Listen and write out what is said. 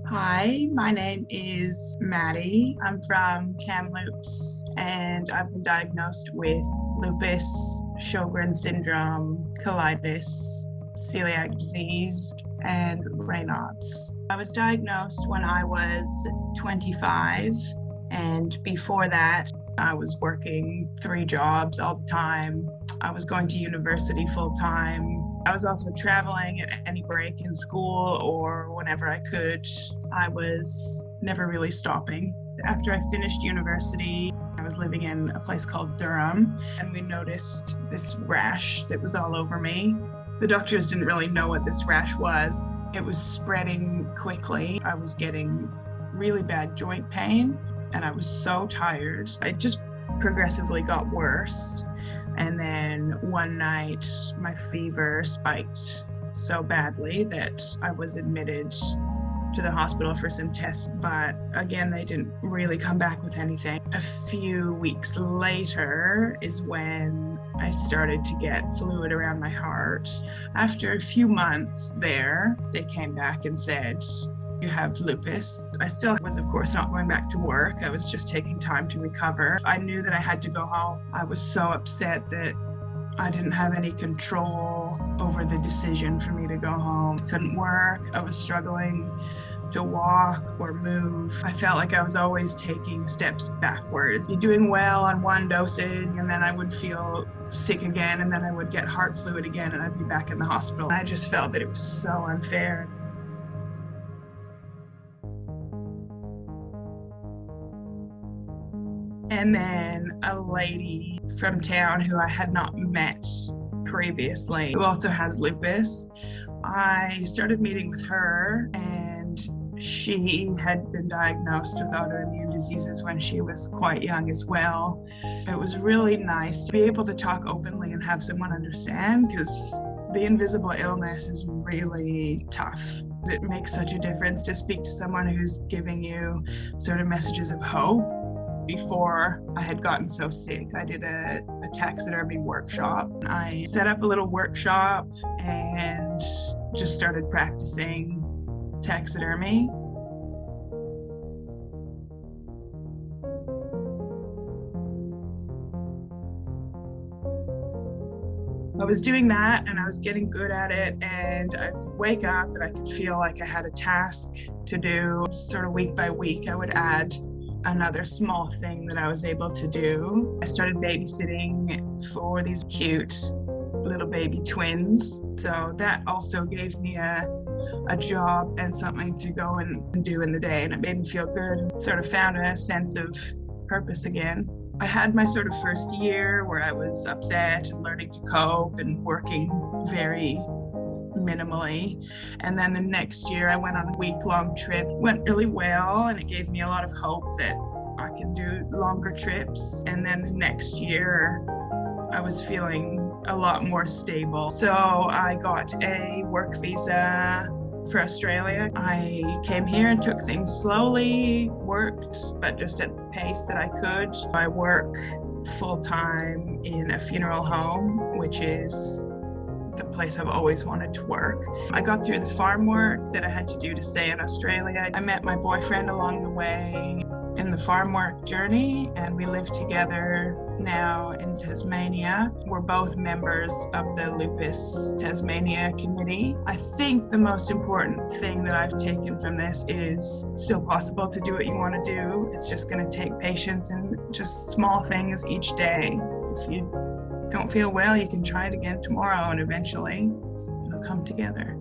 Hi, my name is Madi. I'm from Kamloops and I've been diagnosed with lupus, Sjogren's syndrome, colitis, celiac disease, and Raynaud's. I was diagnosed when I was 25, and before that, I was working 3 jobs all the time. I was going to university full time. I was also traveling at any break in school or whenever I could. I was never really stopping. After I finished university, I was living in a place called Durham, and we noticed this rash that was all over me. The doctors didn't really know what this rash was. It was spreading quickly. I was getting really bad joint pain, and I was so tired. It just progressively got worse. And then one night, my fever spiked so badly that I was admitted to the hospital for some tests. But again, they didn't really come back with anything. A few weeks later is when I started to get fluid around my heart. After a few months there, they came back and said, "You have lupus." I still was, of course, not going back to work. I was just taking time to recover. I knew that I had to go home. I was so upset that I didn't have any control over the decision for me to go home. I couldn't work. I was struggling to walk or move. I felt like I was always taking steps backwards. You're doing well on one dosage, and then I would feel sick again, and then I would get heart fluid again, and I'd be back in the hospital. I just felt that it was so unfair. And then a lady from town who I had not met previously, who also has lupus, I started meeting with her, and she had been diagnosed with autoimmune diseases when she was quite young as well. It was really nice to be able to talk openly and have someone understand, because the invisible illness is really tough. It makes such a difference to speak to someone who's giving you sort of messages of hope. Before I had gotten so sick, I did a taxidermy workshop. I set up a little workshop and just started practicing taxidermy. I was doing that and I was getting good at it, and I could wake up and I could feel like I had a task to do. Sort of week by week, I would add another small thing that I was able to do. I started babysitting for these cute little baby twins. So that also gave me a job and something to go and do in the day, and it made me feel good. Sort of found a sense of purpose again. I had my sort of first year where I was upset and learning to cope and working very minimally. And then the next year I went on a week-long trip. It went really well, and it gave me a lot of hope that I can do longer trips. And then the next year I was feeling a lot more stable. So I got a work visa for Australia. I came here and took things slowly, worked, but just at the pace that I could. I work full-time in a funeral home, which is the place I've always wanted to work. I got through the farm work that I had to do to stay in Australia. I met my boyfriend along the way in the farm work journey, and we live together now in Tasmania. We're both members of the Lupus Tasmania committee. I think the most important thing that I've taken from this is it's still possible to do what you want to do. It's just going to take patience and just small things each day. If you don't feel well, you can try it again tomorrow, and eventually it'll come together.